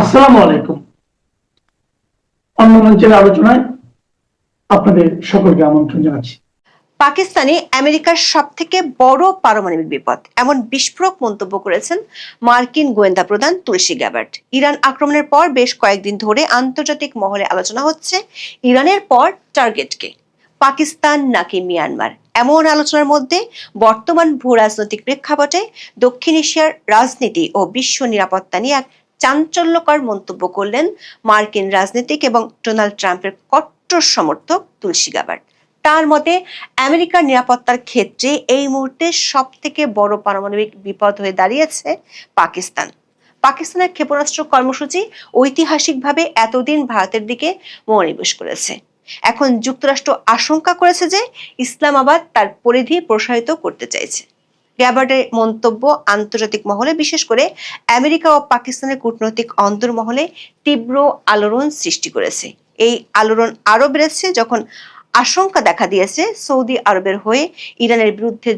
আসসালামু আলাইকুম। অন্য মঞ্চের আলোচনায় আপনাদের সকলকে আমন্ত্রণ জানাচ্ছি। পাকিস্তানে আমেরিকার সবথেকে বড় পারমাণবিক বিপদ এমন বিস্ফোরক মন্তব্য করেছেন মার্কিন গোয়েন্দা প্রধান তুলসী গ্যাবার্ট। ইরান আক্রমণের পর বেশ কয়েকদিন ধরে আন্তর্জাতিক মহলে আলোচনা হচ্ছে ইরানের পর টার্গেটকে পাকিস্তান নাকি মিয়ানমার। এমন আলোচনার মধ্যে বর্তমান ভূ রাজনৈতিক প্রেক্ষাপটে দক্ষিণ এশিয়ার রাজনীতি ও বিশ্ব নিরাপত্তা নিয়ে এক চাঞ্চল্যকর মন্তব্য করলেন মার্কিন রাজনীতিক এবং ডোনাল্ড ট্রাম্পের কট্টর সমর্থক তুলসী গ্যাবার্ট। তার মতে আমেরিকার নিরাপত্তার ক্ষেত্রে এই মুহূর্তে সব থেকে বড় পারমাণবিক বিপদ হয়ে দাঁড়িয়েছে পাকিস্তান। পাকিস্তানের ক্ষেপণাস্ত্র কর্মসূচি ঐতিহাসিকভাবে এতদিন ভারতের দিকে মনোনিবেশ করেছে। এখন যুক্তরাষ্ট্র আশঙ্কা করেছে যে ইসলামাবাদ তার পরিধি প্রসারিত করতে চাইছে। গ্যাবার্টের মন্তব্য আন্তর্জাতিক মহলে, বিশেষ করে আমেরিকা ও পাকিস্তানের কূটনৈতিক অন্তর্মহলে তীব্র আলোড়ন সৃষ্টি করেছে। এই আলোড়ন আরো বেড়েছে যখন আশঙ্কা দেখা দিয়েছে সৌদি আরবের হয়ে ইরানের বিরুদ্ধে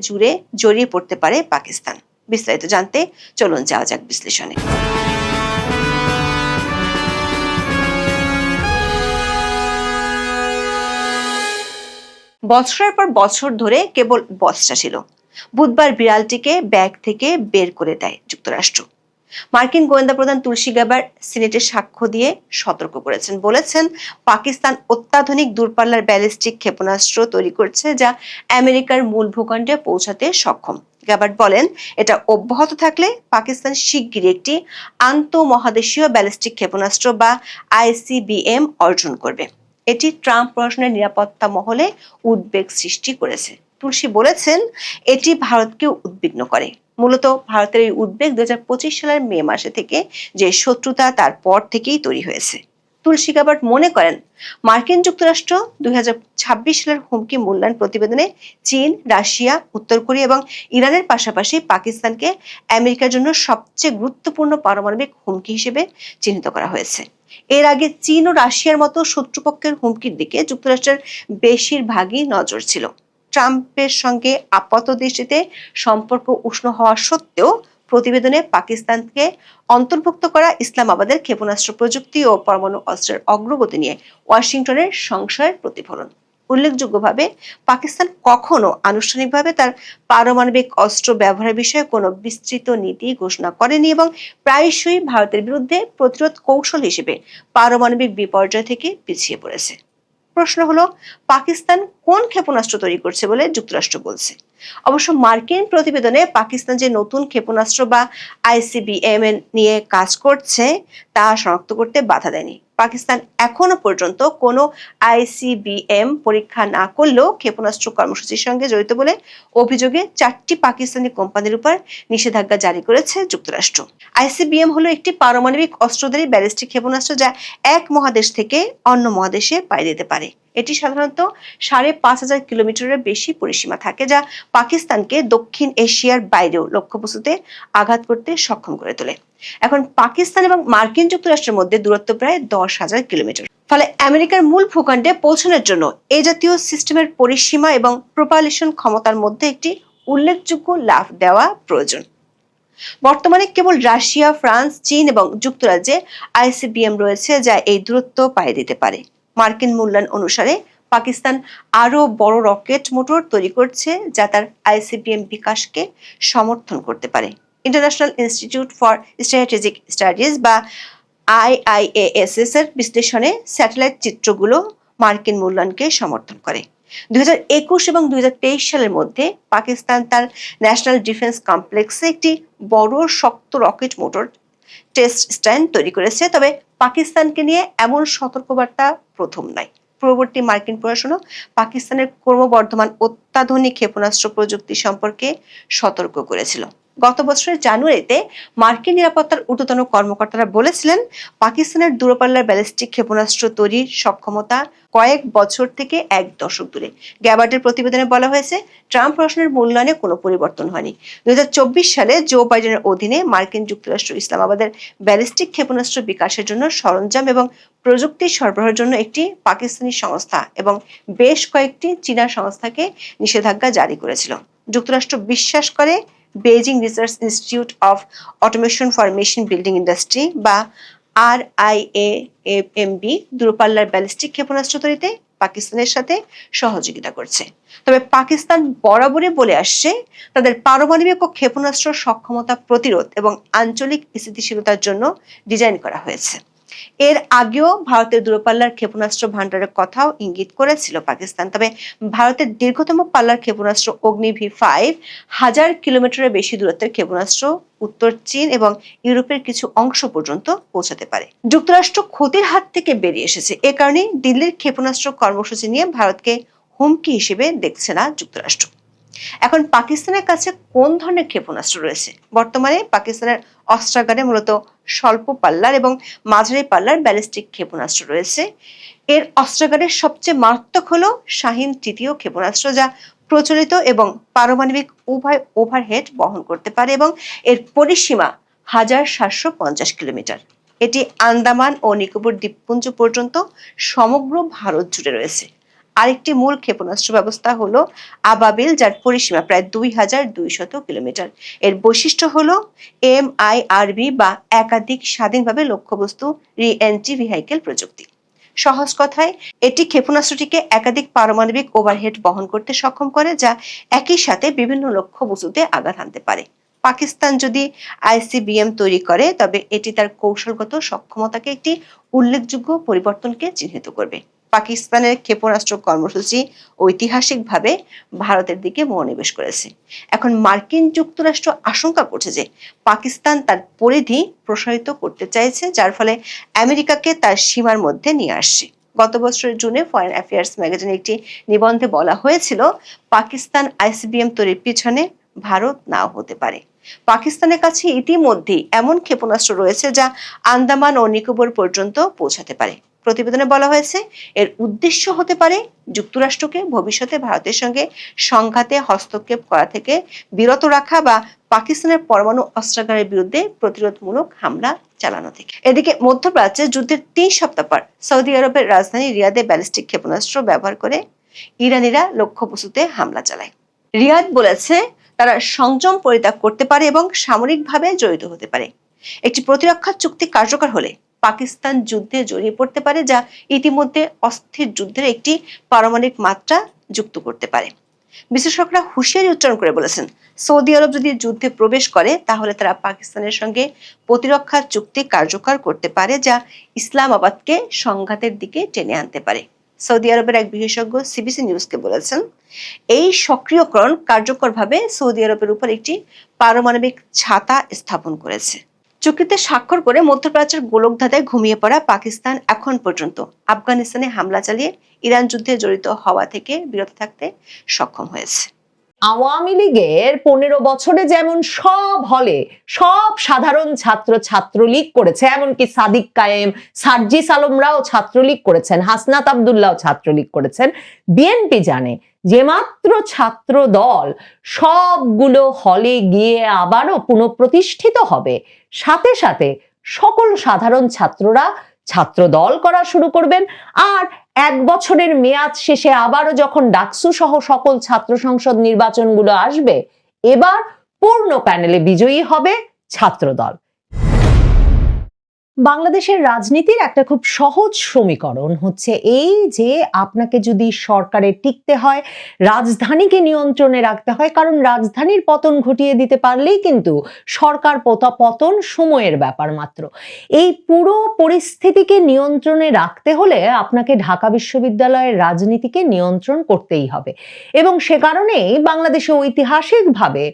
জড়িয়ে পড়তে পারে পাকিস্তান। বিস্তারিত জানতে চলুন যাওয়া যাক বিশ্লেষণে। বছরের পর বছর ধরে কেবল বচসা ছিল। বুধবার বিড়ালটিকে ব্যাগ থেকে বের করে দেয় যুক্তরাষ্ট্র। মার্কিন গোয়েন্দা প্রধান তুলসী গ্যাবার্ট সিনেটে সাক্ষ্য দিয়ে সতর্ক করেছেন, বলেছেন পাকিস্তান অত্যাধুনিক দূরপাল্লার ব্যালিস্টিক ক্ষেপণাস্ত্র তৈরি করছে যা আমেরিকার মূল ভূখণ্ডে পৌঁছাতে সক্ষম। গ্যাবার্ট বলেন, এটা অব্যাহত থাকলে পাকিস্তান শিগগিরই একটি আন্তঃমহাদেশীয় ব্যালিস্টিক ক্ষেপণাস্ত্র বা আইসিবিএম অর্জন করবে। এটি ট্রাম্প প্রশাসনের নিরাপত্তা মহলে উদ্বেগ সৃষ্টি করেছে। তুলসী বলেছেন, এটি ভারতকে উদ্বিগ্ন করে। মূলত ভারতের এই উদ্বেগ 2025 সালের মে মাসে থেকে যে শত্রুতা তার পর থেকেই তৈরি হয়েছে। তুলসী গ্যাবার্ট মনে করেন, মার্কিন যুক্তরাষ্ট্র 2026 সালের হুমকি মূল্যায়ন প্রতিবেদনে চীন, রাশিয়া, উত্তর কোরিয়া এবং ইরানের পাশাপাশি পাকিস্তানকে আমেরিকার জন্য সবচেয়ে গুরুত্বপূর্ণ পারমাণবিক হুমকি হিসেবে চিহ্নিত করা হয়েছে। এর আগে চীন ও রাশিয়ার মতো শত্রুপক্ষের হুমকির দিকে যুক্তরাষ্ট্রের বেশিরভাগই নজর ছিল। ট্রাম্পের সঙ্গে আপাত দৃষ্টিতে সম্পর্ক উষ্ণ হওয়া সত্ত্বেও প্রতিবেদনে পাকিস্তানকে অন্তর্ভুক্ত করা ইসলামাবাদের ক্ষেপণাস্ত্র প্রযুক্তি ও পরমাণু অস্ত্রের অগ্রগতি নিয়ে ওয়াশিংটনের সংশয়ের প্রতিফলন। উল্লেখযোগ্যভাবে পাকিস্তান কখনো আনুষ্ঠানিকভাবে তার পারমাণবিক অস্ত্র ব্যবহারের বিষয়ে কোনো বিস্তৃত নীতি ঘোষণা করেনি এবং প্রায়শই ভারতের বিরুদ্ধে প্রতিরোধ কৌশল হিসেবে পারমাণবিক বিপর্যয় থেকে পিছিয়ে পড়েছে। প্রশ্ন হলো, পাকিস্তান কোন ক্ষেপণাস্ত্র তৈরি করছে বলে যুক্তরাষ্ট্র বলছে? অবশ্য মার্কিন প্রতিবেদনে পাকিস্তান যে নতুন ক্ষেপণাস্ত্র বা আইসিবিএম নিয়ে কাজ করছে তা শনাক্ত করতে বাধা দেয়নি। পাকিস্তান এখনো পর্যন্ত কোনো আইসিবিএম পরীক্ষা না করলেও ক্ষেপণাস্ত্র কর্মসূচির সঙ্গে জড়িত বলে অভিযোগে 4টি পাকিস্তানি কোম্পানির উপর নিষেধাজ্ঞা জারি করেছে যুক্তরাষ্ট্র। আইসিবিএম হলো একটি পারমাণবিক অস্ত্রধারী ব্যালিস্টিক ক্ষেপণাস্ত্র যা এক মহাদেশ থেকে অন্য মহাদেশে পাড়ি দিতে পারে। এটি সাধারণত 5,500 কিলোমিটারের বেশি পরিসীমা থাকে, যা পাকিস্তানকে দক্ষিণ এশিয়ার বাইরেও লক্ষ্যবস্তুতে আঘাত করতে সক্ষম করে তোলে। এখন পাকিস্তান এবং মার্কিন যুক্তরাষ্ট্রের মধ্যে দূরত্ব প্রায় 10,000 কিলোমিটার। ফলে আমেরিকার মূল ভূখণ্ডে পৌঁছানোর জন্য এই জাতীয় সিস্টেমের পরিসীমা এবং প্রোপালশন ক্ষমতার মধ্যে একটি উল্লেখযোগ্য লাফ দেওয়া প্রয়োজন। বর্তমানে কেবল রাশিয়া, ফ্রান্স, চীন এবং যুক্তরাজ্যে আইসিবিএম রয়েছে যা এই দূরত্ব পাড়ি দিতে পারে। মার্কিন মূল্যায়ন অনুসারে পাকিস্তান আরো বড় রকেট মোটর তৈরি করছে যা তার আইসিবিএম বিকাশকে সমর্থন করতে পারে। International institute for strategic studies বা IIASS এর বিশ্লেষণে স্যাটেলাইট চিত্রগুলো মার্কিন মূল্যায়নকে সমর্থন করে। 2021 এবং 2023 সালের মধ্যে পাকিস্তান তার ন্যাশনাল ডিফেন্স কমপ্লেক্সে একটি বড় শক্ত রকেট মোটর টেস্ট স্ট্যান্ড তৈরি করেছে। তবে পাকিস্তানকে নিয়ে এমন সতর্কবার্তা প্রথম নয়। পূর্ববর্তী মার্কিন প্রশাসনও পাকিস্তানের ক্রমবর্ধমান অত্যাধুনিক ক্ষেপণাস্ত্র প্রযুক্তি সম্পর্কে সতর্ক করেছিল। গত বছরের জানুয়ারিতে মার্কিন নিরাপত্তার ঊর্ধ্বতন কর্মকর্তারা বলেছিলেন, পাকিস্তানের দূরপাল্লার ব্যালিস্টিক ক্ষেপণাস্ত্র তৈরির সক্ষমতা কয়েক বছর থেকে এক দশক দূরে। গ্যাবার্টের প্রতিবেদনে বলা হয়েছে, ট্রাম্প প্রশাসনের মূল্যায়নে কোনো পরিবর্তন হয়নি। 2024 সালে জো বাইডেনের অধীনে মার্কিন যুক্তরাষ্ট্র ইসলামাবাদের ব্যালিস্টিক ক্ষেপণাস্ত্র বিকাশের জন্য সরঞ্জাম এবং প্রযুক্তি সরবরাহের জন্য একটি পাকিস্তানি সংস্থা এবং বেশ কয়েকটি চীনা সংস্থাকে নিষেধাজ্ঞা জারি করেছিল। যুক্তরাষ্ট্র বিশ্বাস করে Beijing research institute of automation for machine building industry বা RIAMB দূরপাল্লার ব্যালিস্টিক ক্ষেপণাস্ত্র তৈরিতে পাকিস্তানের সাথে সহযোগিতা করছে। তবে পাকিস্তান বরাবরই বলে আসছে তাদের পারমাণবিক ও ক্ষেপণাস্ত্র সক্ষমতা প্রতিরোধ এবং আঞ্চলিক স্থিতিশীলতার জন্য ডিজাইন করা হয়েছে। এর আগেও ভারতের দূরপাল্লার ক্ষেপণাস্ত্র ভান্ডারের কথাও ইঙ্গিত করেছিল পাকিস্তান। তবে ভারতের দীর্ঘতম পাল্লার ক্ষেপণাস্ত্র অগ্নি V5 1000 কিলোমিটারের বেশি দূরত্বের ক্ষেপণাস্ত্র উত্তর চীন এবং ইউরোপের কিছু অংশ পর্যন্ত পৌঁছাতে পারে। যুক্তরাষ্ট্র ক্ষতির হাত থেকে বেরিয়ে এসেছে। এ কারণে দিল্লির ক্ষেপণাস্ত্র কর্মসূচি নিয়ে ভারতকে হুমকি হিসেবে দেখছে না যুক্তরাষ্ট্র। এখন পাকিস্তানের কাছে কোন ধরনের ক্ষেপণাস্ত্র রয়েছে? বর্তমানে পাকিস্তানের অস্ত্রাগারে মূলত স্বল্প পাল্লার এবং মাঝারি পাল্লার ব্যালিস্টিক ক্ষেপণাস্ত্র রয়েছে। এর অস্ত্রাগারের সবচেয়ে মারাত্মক হলো শাহিন তৃতীয় ক্ষেপণাস্ত্র, যা প্রচলিত এবং পারমাণবিক উভয় ওভারহেড বহন করতে পারে এবং এর পরিসীমা 1750 কিলোমিটার। এটি আন্দামান ও নিকোবর দ্বীপপুঞ্জ পর্যন্ত সমগ্র ভারত জুড়ে রয়েছে। আরেকটি মূল ক্ষেপণাস্ত্র ব্যবস্থা হলো আবাবিল, যার পরিসীমা প্রায় 2200 কিলোমিটার। এর বৈশিষ্ট্য হলো MIRV বা একাধিক স্বাধীনভাবে লক্ষ্যবস্তু রি-এন্ট্রি ভেহিকেল প্রযুক্তি। সহজ কথায় এটি ক্ষেপণাস্ত্রটিকে একাধিক পারমাণবিক ওভারহেড বহন করতে সক্ষম করে, যা একই সাথে বিভিন্ন লক্ষ্যবস্তুতে আঘাত হানতে পারে। পাকিস্তান যদি ICBM তৈরি করে তবে এটি তার কৌশলগত সক্ষমতাকে একটি উল্লেখযোগ্য পরিবর্তনকে চিহ্নিত করবে। পাকিস্তানের ক্ষেপণাস্ত্র কর্মসূচি ঐতিহাসিকভাবে ভারতের দিকে মনোনিবেশ করেছে। এখন মার্কিন যুক্তরাষ্ট্র আশঙ্কা করছে যে পাকিস্তান তার পরিধি প্রসারিত করতে চাইছে, যার ফলে আমেরিকাকে তার সীমার মধ্যে নিয়ে আসছে। গত বছরের জুনে ফরেন অ্যাফেয়ার্স ম্যাগাজিনে একটি নিবন্ধে বলা হয়েছিল পাকিস্তান ICBM তৈরির পিছনে ভারত নাও হতে পারে। পাকিস্তানের কাছে ইতিমধ্যেই এমন ক্ষেপণাস্ত্র রয়েছে যা আন্দামান ও নিকোবর পর্যন্ত পৌঁছাতে পারে। প্রতিবেদনে বলা হয়েছে এর উদ্দেশ্য হতে পারে যুক্তরাষ্ট্রকে ভবিষ্যতে ভারতের সঙ্গে সংঘাতে হস্তক্ষেপ করা থেকে বিরত রাখা বা পাকিস্তানের পরমাণু অস্ত্রাগারের বিরুদ্ধে প্রতিরোধমূলক হামলা চালানো থেকে। এদিকে মধ্যপ্রাচ্যে যুদ্ধের 3 সপ্তাহ পর সৌদি আরবের রাজধানী রিয়াদে ব্যালিস্টিক ক্ষেপণাস্ত্র ব্যবহার করে ইরানিরা লক্ষ্যবস্তুতে হামলা চালায়। রিয়াদ বলেছে তারা সংযম পরিত্যাগ করতে পারে এবং সামরিকভাবে জড়িত হতে পারে। একটি প্রতিরক্ষা চুক্তি কার্যকর হলে পাকিস্তান যুদ্ধে জড়িয়ে পড়তে পারে, যা ইতিমধ্যে অস্থির যুদ্ধের একটি পারমাণবিক মাত্রা যুক্ত করতে পারে। বিশেষজ্ঞরা হুঁশিয়ারি উচ্চারণ করে বলেছেন, সৌদি আরব যদি যুদ্ধে প্রবেশ করে তাহলে তারা পাকিস্তানের সঙ্গে প্রতিরক্ষা চুক্তি কার্যকর করতে পারে, যা ইসলামাবাদকে সংঘাতের দিকে টেনে আনতে পারে। সৌদি আরবের এক বিশেষজ্ঞ CBC নিউজকে বলেছেন, এই সক্রিয়করণ কার্যকরভাবে সৌদি আরবের উপর একটি পারমাণবিক ছাতা স্থাপন করেছে। চুক্তিতে স্বাক্ষর করে মধ্যপ্রাচ্যের গোলকধাঁধায় ঘুমিয়ে পড়া পাকিস্তান এখন পর্যন্ত আফগানিস্তানে হামলা চালিয়ে ইরান যুদ্ধে জড়িত হওয়া থেকে বিরত থাকতে সক্ষম হয়েছে। আওয়ামী লীগের 15 বছরে যেমন সব হলে সব সাধারণ ছাত্র ছাত্রলীগ করেছে, এমনকি সাদিক কায়েম, সার্জিস আলমরাও ছাত্রলীগ করেছেন, হাসনাত আব্দুল্লাহ ছাত্রলীগ করেছেন। বিএনপি জানে যে মাত্র ছাত্র দল সবগুলো হলে গিয়ে আবারও পুনঃপ্রতিষ্ঠিত হবে, সাথে সাথে সকল সাধারণ ছাত্ররা ছাত্র দল করা শুরু করবেন। আর 1 বছরের মেয়াদ শেষে আবারও যখন ডাকসু সহ সকল ছাত্র সংসদ নির্বাচনগুলো আসবে, এবার পূর্ণ প্যানেলে বিজয়ী হবে ছাত্রদল। বাংলাদেশের রাজনীতির একটা খুব সহজ সমীকরণ হচ্ছে এই যে আপনাকে যদি সরকারে টিকতে হয়, রাজধানীকে নিয়ন্ত্রণে রাখতে হয়, কারণ রাজধানীর পতন ঘটিয়ে দিতে পারলেই কিন্তু সরকার পতন সময়ের ব্যাপার মাত্র। এই পুরো পরিস্থিতিকে নিয়ন্ত্রণে রাখতে হলে আপনাকে ঢাকা বিশ্ববিদ্যালয়ের রাজনীতিকে নিয়ন্ত্রণ করতেই হবে এবং সে কারণেই বাংলাদেশে ঐতিহাসিকভাবে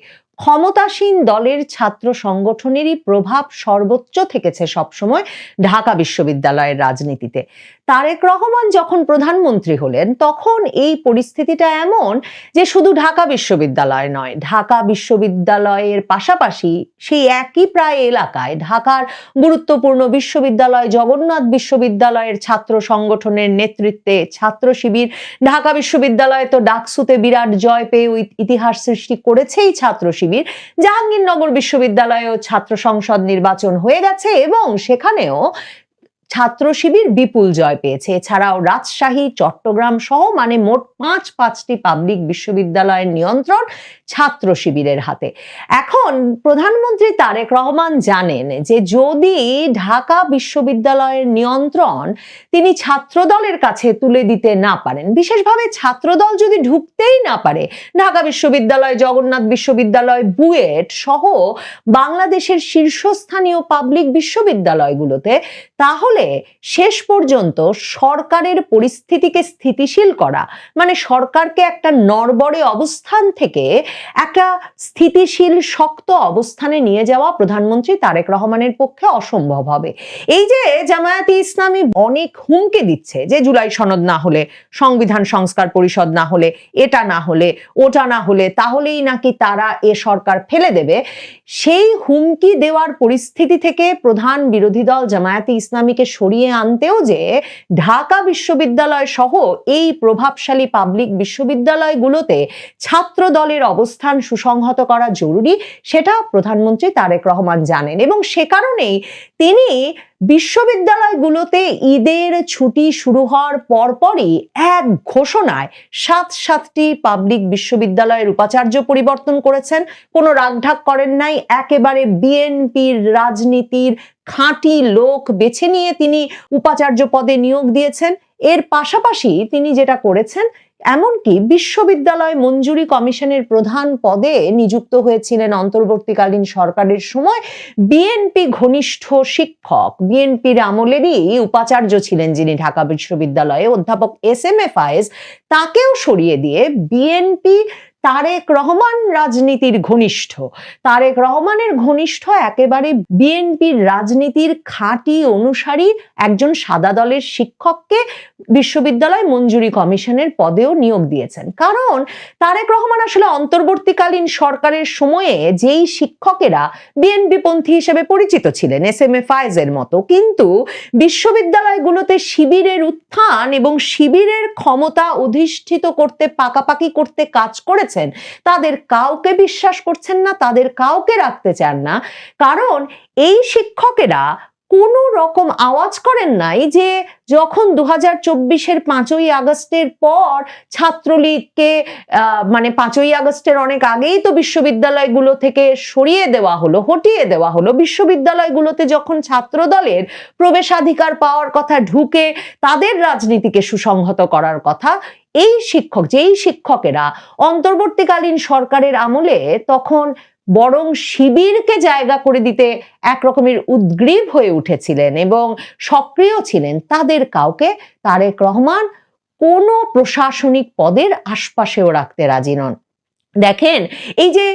ক্ষমতাসীন দলের ছাত্র সংগঠনেরই প্রভাব সর্বোচ্চ থেকেছে সবসময় ঢাকা বিশ্ববিদ্যালয়ের রাজনীতিতে। তারেক রহমান যখন প্রধানমন্ত্রী হলেন তখন এই পরিস্থিতিটা এমন যে শুধু ঢাকা বিশ্ববিদ্যালয় নয়, ঢাকা বিশ্ববিদ্যালয়ের পাশাপাশি সেই একই প্রায় এলাকায় ঢাকার গুরুত্বপূর্ণ বিশ্ববিদ্যালয় জগন্নাথ বিশ্ববিদ্যালয়ের ছাত্র সংগঠনের নেতৃত্বে ছাত্র শিবির, ঢাকা বিশ্ববিদ্যালয়ে তো ডাকসুতে বিরাট জয় পেয়ে ইতিহাস সৃষ্টি করেছেই ছাত্র শিবির, জাহাঙ্গীরনগর বিশ্ববিদ্যালয়েও ছাত্র সংসদ নির্বাচন হয়ে গেছে এবং সেখানেও ছাত্র শিবির বিপুল জয় পেয়েছে। এছাড়াও রাজশাহী, চট্টগ্রাম সহ মানে মোট পাঁচটি পাবলিক বিশ্ববিদ্যালয়ের নিয়ন্ত্রণ ছাত্র শিবিরের হাতে। এখন প্রধানমন্ত্রী তারেক রহমান জানেন যে যদি ঢাকা বিশ্ববিদ্যালয়ের নিয়ন্ত্রণ তিনি ছাত্রদলের কাছে তুলে দিতে না পারেন, বিশেষভাবে ছাত্রদল যদি ঢুকতেই না পারে ঢাকা বিশ্ববিদ্যালয়, জগন্নাথ বিশ্ববিদ্যালয়, বুয়েট সহ বাংলাদেশের শীর্ষস্থানীয় পাবলিক বিশ্ববিদ্যালয়গুলোতে, তাহলে শেষ পর্যন্ত সরকারের পরিস্থিতিকে স্থিতিশীল করা মানে সরকারকে একটা নড়বড়ে অবস্থান থেকে একটা স্থিতিশীল শক্ত অবস্থানে নিয়ে যাওয়া প্রধানমন্ত্রী তারেক রহমানের পক্ষে অসম্ভব হবে। এই যে জামায়াতে ইসলামী অনেক হুমকি দিচ্ছে যে জুলাই সনদ না হলে, সংবিধান সংস্কার পরিষদ না হলে, এটা না হলে, ওটা না হলে, তাহলেই নাকি তারা এ সরকার ফেলে দেবে, সেই হুমকি দেওয়ার পরিস্থিতি থেকে প্রধান বিরোধী দল জামায়াতে ইসলামীকে সরিয়ে আনতেও যে ঢাকা বিশ্ববিদ্যালয় সহ এই প্রভাবশালী পাবলিক বিশ্ববিদ্যালয়গুলোতে ছাত্র দলের অবস্থান সুসংহত করা জরুরি, সেটা প্রধানমন্ত্রী তারেক রহমান জানেন। এবং সে কারণেই তিনি বিশ্ববিদ্যালয়গুলোতে ঈদের ছুটি শুরু হওয়ার পরপরই এক ঘোষণায় 7টি পাবলিক বিশ্ববিদ্যালয়ের উপাচার্য পরিবর্তন করেছেন। কোনো রাগঢাক করেন নাই, একেবারে বিএনপির রাজনীতির খাঁটি লোক বেছে নিয়ে তিনি উপাচার্য পদে নিয়োগ দিয়েছেন। এর পাশাপাশি তিনি যেটা করেছেন, এমনকি বিশ্ববিদ্যালয় মঞ্জুরি কমিশনের প্রধান পদে নিযুক্ত হয়েছিলেন অন্তর্বর্তীকালীন সরকারের সময় বিএনপি ঘনিষ্ঠ শিক্ষক, বিএনপির আমলেরই উপাচার্য ছিলেন যিনি ঢাকা বিশ্ববিদ্যালয়ে, অধ্যাপক SM ফায়েজ, তাকেও সরিয়ে দিয়ে বিএনপি তারেক রহমান রাজনীতির ঘনিষ্ঠ, তারেক রহমানের ঘনিষ্ঠ একেবারে বিএনপির রাজনীতির খাঁটি অনুসারী একজন সাদা দলের শিক্ষককে বিশ্ববিদ্যালয় মঞ্জুরি কমিশনের পদেও নিয়োগ দিয়েছেন। কারণ তারেক রহমান আসলে অন্তর্বর্তীকালীন সরকারের সময়ে যেই শিক্ষকেরা বিএনপি পন্থী হিসেবে পরিচিত ছিলেন SM ফায়েজের মতো, কিন্তু বিশ্ববিদ্যালয়গুলোতে শিবিরের উত্থান এবং শিবিরের ক্ষমতা অধিষ্ঠিত করতে, পাকাপাকি করতে কাজ করেছেন, তাদের কাউকে বিশ্বাস করছেন না, তাদের কাউকে রাখতে চান না। কারণ এই শিক্ষকেরা কোনো রকম আওয়াজ করেন নাই যে যখন 2024-এর 5ই আগস্টের পর ছাত্রলীগকে মানে 5ই আগস্টের অনেক আগেই তো বিশ্ববিদ্যালয়গুলো থেকে সরিয়ে দেওয়া হলো, হটিয়ে দেওয়া হলো, বিশ্ববিদ্যালয়গুলোতে যখন ছাত্র দলের প্রবেশাধিকার পাওয়ার কথা, ঢুকে তাদের রাজনীতিকে সুসংহত করার কথা, এই শিক্ষক, যেই শিক্ষকেরা অন্তর্বর্তীকালীন সরকারের আমলে তখন বরং শিবিরকে জায়গা করে দিতে এক রকমের উদ্গ্রীব হয়ে উঠেছিলেন এবং সক্রিয় ছিলেন, তাদের কাউকে তারেক রহমান কোনো প্রশাসনিক পদের আশপাশেও রাখতে রাজি নন। দেখেন, এই যে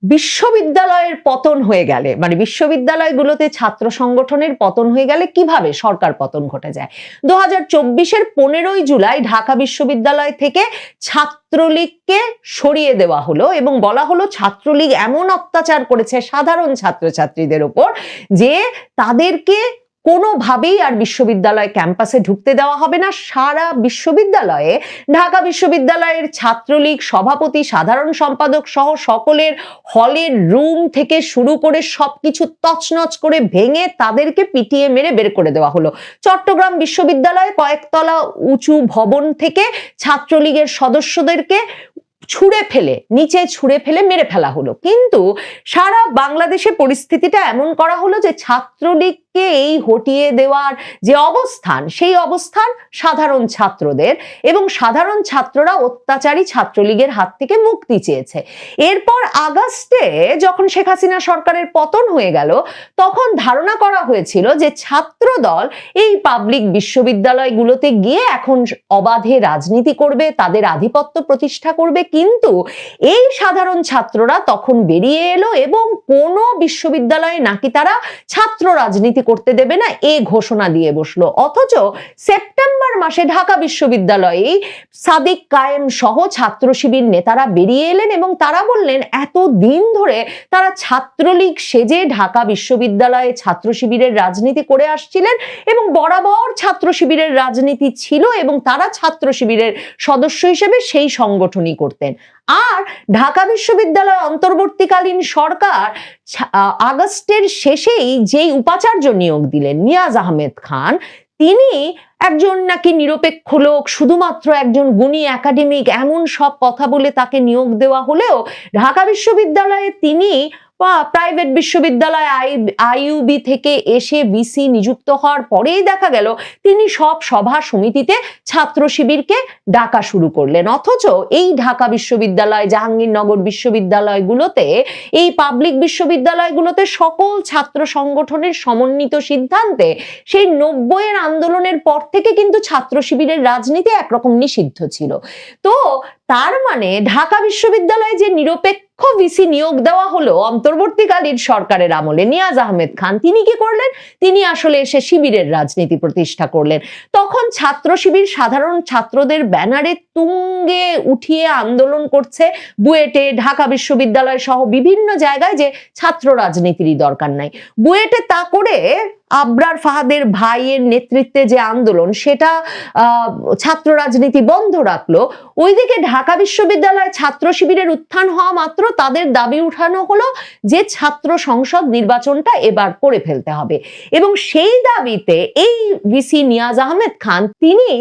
বিশ্ববিদ্যালয়ের পতন হয়ে গেলে, মানে বিশ্ববিদ্যালয়গুলোতে ছাত্র সংগঠনের পতন হয়ে গেলে কিভাবে সরকার পতন ঘটে যায়। 2024-এর 15ই জুলাই ঢাকা বিশ্ববিদ্যালয় থেকে ছাত্রলীগকে সরিয়ে দেওয়া হলো এবং বলা হলো ছাত্রলীগ এমন অত্যাচার করেছে সাধারণ ছাত্রছাত্রীদের উপর যে তাদেরকে কোনোভাবেই আর বিশ্ববিদ্যালয় ক্যাম্পাসে ঢুকতে দেওয়া হবে না। সারা বিশ্ববিদ্যালয়ে ঢাকা বিশ্ববিদ্যালয়ের ছাত্রলীগ সভাপতি, সাধারণ সম্পাদক সহ সকলের হলের রুম থেকে শুরু করে সবকিছু তছনছ করে ভেঙে তাদেরকে পিটিয়ে মেরে বের করে দেওয়া হলো। চট্টগ্রাম বিশ্ববিদ্যালয়ে কয়েকতলা উঁচু ভবন থেকে ছাত্রলীগের সদস্যদেরকে নিচে ছুঁড়ে ফেলে মেরে ফেলা হলো। কিন্তু সারা বাংলাদেশে পরিস্থিতিটা এমন করা হলো যে ছাত্রলীগকে এই হটিয়ে দেওয়ার যে অবস্থান, সেই অবস্থান সাধারণ ছাত্রদের, এবং সাধারণ ছাত্ররা অত্যাচারী ছাত্রলীগের হাত থেকে মুক্তি চেয়েছে। এরপর আগস্টে যখন শেখ হাসিনা সরকারের পতন হয়ে গেল, তখন ধারণা করা হয়েছিল যে ছাত্রদল এই পাবলিক বিশ্ববিদ্যালয়গুলোতে গিয়ে এখন অবাধে রাজনীতি করবে, তাদের আধিপত্য প্রতিষ্ঠা করবে। কিন্তু এই সাধারণ ছাত্ররা তখন বেরিয়ে এলো এবং কোনো বিশ্ববিদ্যালয়ে নাকি তারা ছাত্র রাজনীতি করতে দেবে না এ ঘোষণা দিয়ে বসলো। অথচ সেপ্টেম্বর মাসে ঢাকা বিশ্ববিদ্যালয়ে সাদিক কায়েম সহ ছাত্র শিবির নেতারা বেরিয়ে এলেন এবং তারা বললেন এতদিন ধরে তারা ছাত্রলীগ সেজে ঢাকা বিশ্ববিদ্যালয়ে ছাত্র শিবিরের রাজনীতি করে আসছিলেন এবং বরাবর ছাত্র শিবিরের রাজনীতি ছিল এবং তারা ছাত্র শিবিরের সদস্য হিসেবে সেই সংগঠনই করতেন। ছিলেন। আর ঢাকা বিশ্ববিদ্যালয় অন্তর্বর্তীকালীন সরকার আগস্টের শেষেই যেই উপাচার্য নিয়োগ দিলেন নিয়াজ আহমেদ খান, তিনি একজন নাকি নিরপেক্ষ লোক, শুধুমাত্র একজন গুণী একাডেমিক, এমন সব কথা বলে তাকে নিয়োগ দেওয়া হলেও ঢাকা বিশ্ববিদ্যালয়ে তিনি প্রাইভেট বিশ্ববিদ্যালয় আইইউবি থেকে এসে ভিসি নিযুক্ত হওয়ার পরেই দেখা গেল তিনি সব সভা সমিতিতে ছাত্র শিবিরকে ডাকা শুরু করলেন। অথচ এই ঢাকা বিশ্ববিদ্যালয়, জাহাঙ্গীরনগর বিশ্ববিদ্যালয়গুলোতে, এই পাবলিক বিশ্ববিদ্যালয়গুলোতে সকল ছাত্র সংগঠনের সমন্বিত সিদ্ধান্তে সেই 90-এর আন্দোলনের পর থেকে কিন্তু ছাত্র শিবিরের রাজনীতি একরকম নিষিদ্ধ ছিল। তো তার মানে ঢাকা বিশ্ববিদ্যালয়ে যে নিরপেক্ষ ভিসি নিয়োগ দেওয়া হলো অন্তর্বর্তীকালীন সরকারের আমলে, নিয়াজ আহমেদ খান তিনি কি করলেন? তিনি আসলে এসে শিবিরের রাজনীতি প্রতিষ্ঠা করলেন। তখন ছাত্র শিবির সাধারণ ছাত্রদের ব্যানারে তুঙ্গে উঠিয়ে আন্দোলন করছে বুয়েটে, ঢাকা বিশ্ববিদ্যালয় সহ বিভিন্ন জায়গায়, যে ছাত্র রাজনীতিরই দরকার নাই। বুয়েটে তা করে আবরার ফাহাদের ভাইয়ের নেতৃত্বে যে আন্দোলন, সেটা ছাত্র রাজনীতি বন্ধ রাখলো। ওইদিকে ঢাকা বিশ্ববিদ্যালয় ছাত্র শিবিরের উত্থান হওয়া মাত্র তাদের দাবি উঠানো হলো যে ছাত্র সংসদ নির্বাচনটা এবার করে ফেলতে হবে, এবং সেই দাবিতে এই ভিসি নিয়াজ আহমেদ খান তিনি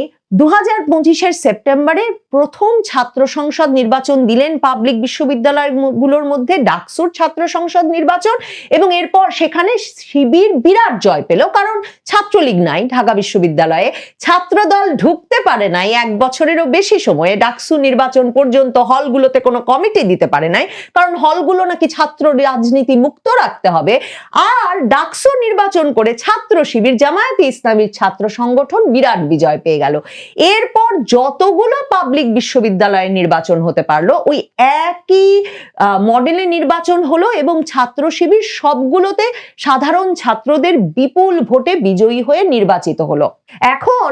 2025-এর সেপ্টেম্বরে প্রথম ছাত্র সংসদ নির্বাচন দিলেন পাবলিক বিশ্ববিদ্যালয়গুলোর মধ্যে, ডাকসুর ছাত্র সংসদ নির্বাচন, এবং এরপর সেখানে শিবির বিরাট জয় পেল। কারণ ছাত্রলীগ নাই ঢাকা বিশ্ববিদ্যালয়ে, ছাত্রদল ঢুকতে পারে নাই 1 বছরেরও বেশি সময়ে, ডাকসু নির্বাচন পর্যন্ত হলগুলোতে কোনো কমিটি দিতে পারে নাই, কারণ হলগুলো নাকি ছাত্র রাজনীতি মুক্ত রাখতে হবে। আর ডাকসু নির্বাচন করে ছাত্র শিবির, জামায়াতে ইসলামীর ছাত্র সংগঠন বিরাট বিজয় পেয়ে গেল। এরপর যতগুলো পাবলিক বিশ্ববিদ্যালয়ের নির্বাচন হতে পারলো ওই একই মডেলে নির্বাচন হলো, এবং ছাত্র শিবির সবগুলোতে সাধারণ ছাত্রদের বিপুল ভোটে বিজয়ী হয়ে নির্বাচিত হলো। এখন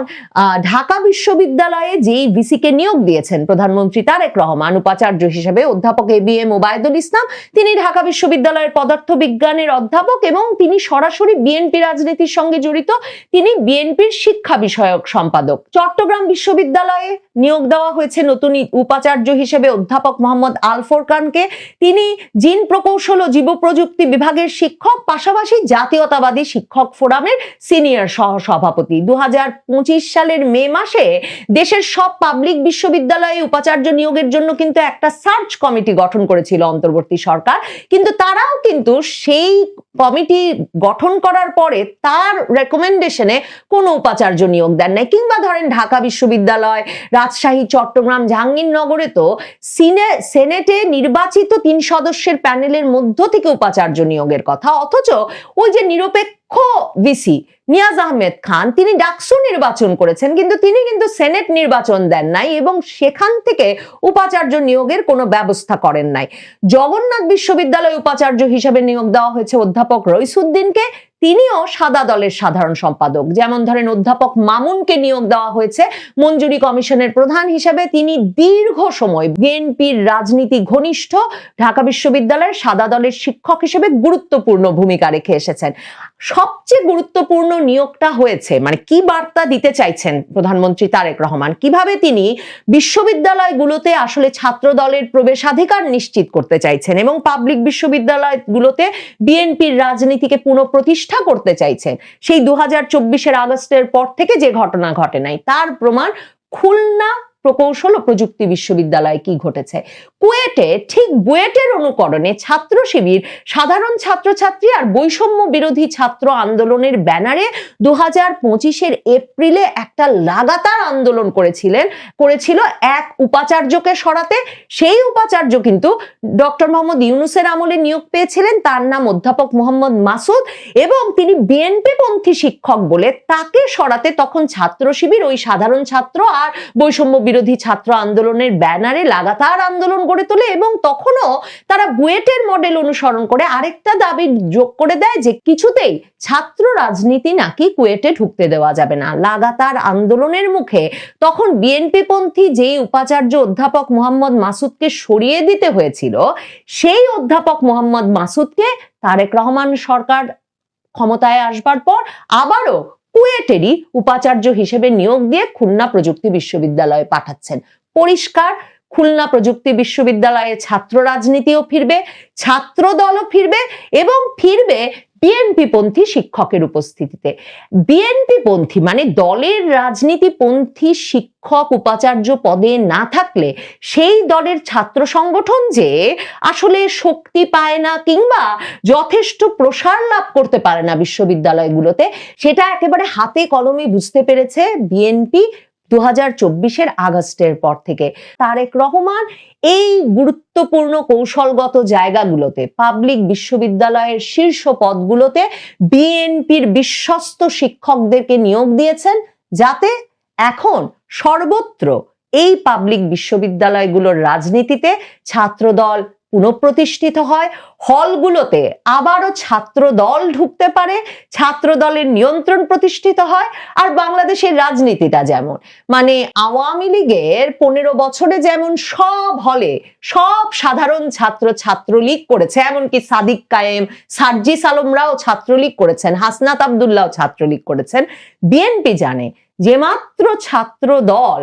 ঢাকা বিশ্ববিদ্যালয়ে যেই ভিসিকে নিয়োগ দিয়েছেন প্রধানমন্ত্রী তারেক রহমান উপাচার্য হিসেবে, অধ্যাপক ABM ওবায়দুল ইসলাম, তিনি ঢাকা বিশ্ববিদ্যালয়ের পদার্থবিজ্ঞানের অধ্যাপক এবং তিনি সরাসরি বিএনপি রাজনীতির সঙ্গে জড়িত। তিনি বিএনপির শিক্ষা বিষয়ক সম্পাদক। চট্টগ্রাম বিশ্ববিদ্যালয়ে নিয়োগ দেওয়া হয়েছে নতুন উপাচার্য হিসেবে অধ্যাপক মোহাম্মদ আল ফোরকানকে। তিনি জিন প্রকৌশল ও জীব প্রযুক্তি বিভাগের শিক্ষক, পাশাপাশি জাতীয়তাবাদী শিক্ষক ফোরামের সিনিয়র সহ সভাপতি। 2025 সালের মে মাসে দেশের সব পাবলিক বিশ্ববিদ্যালয়ে উপাচার্য নিয়োগের জন্য কিন্তু একটা সার্চ কমিটি গঠন করেছিল অন্তর্বর্তী সরকার, কিন্তু তারাও কিন্তু সেই কমিটি গঠন করার পরে তার রেকমেন্ডেশনে কোনো উপাচার্য নিয়োগ দেন নাই। কিংবা ধরেন ঢাকা বিশ্ববিদ্যালয়, রাজশাহী, চট্টগ্রাম, জাহাঙ্গীরনগরে তো সেনেটে নির্বাচিত 3 সদস্যের প্যানেলের মধ্য থেকে উপাচার্য নিয়োগের কথা, অথচ ওই যে নিরপেক্ষ ভিসি নিয়াজ আহমেদ খান তিনি ডাকসু নির্বাচন করেছেন, কিন্তু তিনি কিন্তু সেনেট নির্বাচন দেন নাই এবং সেখান থেকে উপাচার্য নিয়োগের কোনো ব্যবস্থা করেন নাই। জগন্নাথ বিশ্ববিদ্যালয় উপাচার্য হিসেবে নিয়োগ দেওয়া হয়েছে অধ্যাপক রইসুদ্দিনকে, তিনিও সাদা দলের সাধারণ সম্পাদক। যেমন ধরেন অধ্যাপক মামুনকে নিয়োগ দেওয়া হয়েছে মঞ্জুরি কমিশনের প্রধান হিসেবে, তিনি দীর্ঘ সময় বিএনপির রাজনীতি ঘনিষ্ঠ, ঢাকা বিশ্ববিদ্যালয়ের সাদা দলের শিক্ষক হিসেবে গুরুত্বপূর্ণ ভূমিকা রেখে এসেছেন। সবচেয়ে গুরুত্বপূর্ণ নিয়োগটা হয়েছে, মানে কি বার্তা দিতে চাইছেন প্রধানমন্ত্রী তারেক রহমান, কিভাবে তিনি বিশ্ববিদ্যালয়গুলোতে আসলে ছাত্র দলের প্রবেশাধিকার নিশ্চিত করতে চাইছেন এবং পাবলিক বিশ্ববিদ্যালয়গুলোতে বিএনপির রাজনীতিকে পুনঃপ্রতিষ্ঠা করতে চাইছেন। সেই 2024-এর আগস্টের পর থেকে যে ঘটনা ঘটে নাই তার প্রমাণ খুলনা প্রকৌশল ও প্রযুক্তি বিশ্ববিদ্যালয়ে কি ঘটেছে। কুয়েটে ঠিক বুয়েটের অনুকরণে ছাত্র শিবির সাধারণ ছাত্রছাত্রী আর বৈষম্য বিরোধী ছাত্র আন্দোলনের ব্যানারে 2025-এর এপ্রিলে একটা লাগাতার আন্দোলন করেছিল এক উপাচার্যকে সরাতে। সেই উপাচার্য কিন্তু ডক্টর মোহাম্মদ ইউনূসের আমলে নিয়োগ পেয়েছিলেন, তার নাম অধ্যাপক মোহাম্মদ মাসুদ, এবং তিনি বিএনপি পন্থী শিক্ষক বলে তাকে সরাতে তখন ছাত্র শিবির ওই সাধারণ ছাত্র আর বৈষম্য বিরোধী ছাত্র আন্দোলনের ব্যানারে লাগাতার আন্দোলন গড়ে তোলে, এবং তখনও তারা বুয়েটের মডেল অনুসরণ করে আরেকটা দাবি যোগ করে দেয় যে কিছুতেই ছাত্র রাজনীতি নাকি কুয়েটে ঢুকতে দেওয়া যাবে না। লাগাতার আন্দোলনের মুখে তখন বিএনপি পন্থী যেই উপাচার্য অধ্যাপক মোহাম্মদ মাসুদকে সরিয়ে দিতে হয়েছিল, সেই অধ্যাপক মোহাম্মদ মাসুদকে তারেক রহমান সরকার ক্ষমতায় আসবার পর আবারও কুয়েটেরই উপাচার্য হিসেবে নিয়োগ দিয়ে খুলনা প্রযুক্তি বিশ্ববিদ্যালয়ে পাঠাচ্ছেন। পরিষ্কার খুলনা প্রযুক্তি বিশ্ববিদ্যালয়ে ছাত্র রাজনীতিও ফিরবে, ছাত্র দলও ফিরবে এবং ফিরবে বিএনপি পন্থী শিক্ষকের উপস্থিতিতে। বিএনপি পন্থী মানে দলের রাজনীতিপন্থী শিক্ষক উপাচার্য পদে না থাকলে সেই দলের ছাত্র সংগঠন যে আসলে শক্তি পায় না কিংবা যথেষ্ট প্রসার লাভ করতে পারে না বিশ্ববিদ্যালয়গুলোতে, সেটা একেবারে হাতে কলমে বুঝতে পেরেছে বিএনপি 2024-এর আগস্টের পর থেকে। তারেক রহমান এই গুরুত্বপূর্ণ কৌশলগত জায়গাগুলোতে, পাবলিক বিশ্ববিদ্যালয়ের শীর্ষ পদগুলোতে বিএনপির বিশ্বস্ত শিক্ষকদেরকে নিয়োগ দিয়েছেন, যাতে এখন সর্বত্র এই পাবলিক বিশ্ববিদ্যালয়গুলোর রাজনীতিতে ছাত্রদল পুনঃপ্রতিষ্ঠিত হয়, হলগুলোতে আবারও ছাত্র দল ঢুকতে পারে, ছাত্র দলের নিয়ন্ত্রণ প্রতিষ্ঠিত হয়। আর বাংলাদেশের রাজনীতিটা যেমন মানে আওয়ামী লীগের 15 বছরে যেমন সব হলে সব সাধারণ ছাত্রলীগ করেছে, এমনকি সাদিক কায়েম, সার্জিস আলমরাও ছাত্রলীগ করেছেন, হাসনাত আব্দুল্লাহ ছাত্রলীগ করেছেন, বিএনপি জানে যে মাত্র ছাত্র দল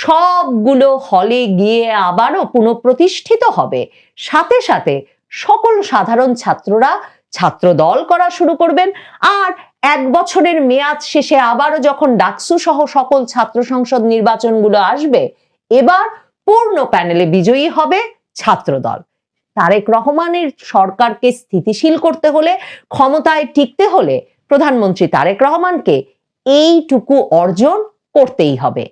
সবগুলো হলে গিয়ে আবারও পুনঃপ্রতিষ্ঠিত হবে, সাথে সাথে সকল সাধারণ ছাত্ররা ছাত্র দল করা শুরু করবেন। আর 1 বছরের মেয়াদ শেষে আবারও যখন ডাকসু সহ সকল ছাত্র সংসদ নির্বাচনগুলো আসবে, এবার পূর্ণ প্যানেলে বিজয়ী হবে ছাত্র দল। তারেক রহমানের সরকারকে স্থিতিশীল করতে হলে, ক্ষমতায় টিকতে হলে প্রধানমন্ত্রী তারেক রহমানকে এইটুকু অর্জন করতেই হবে।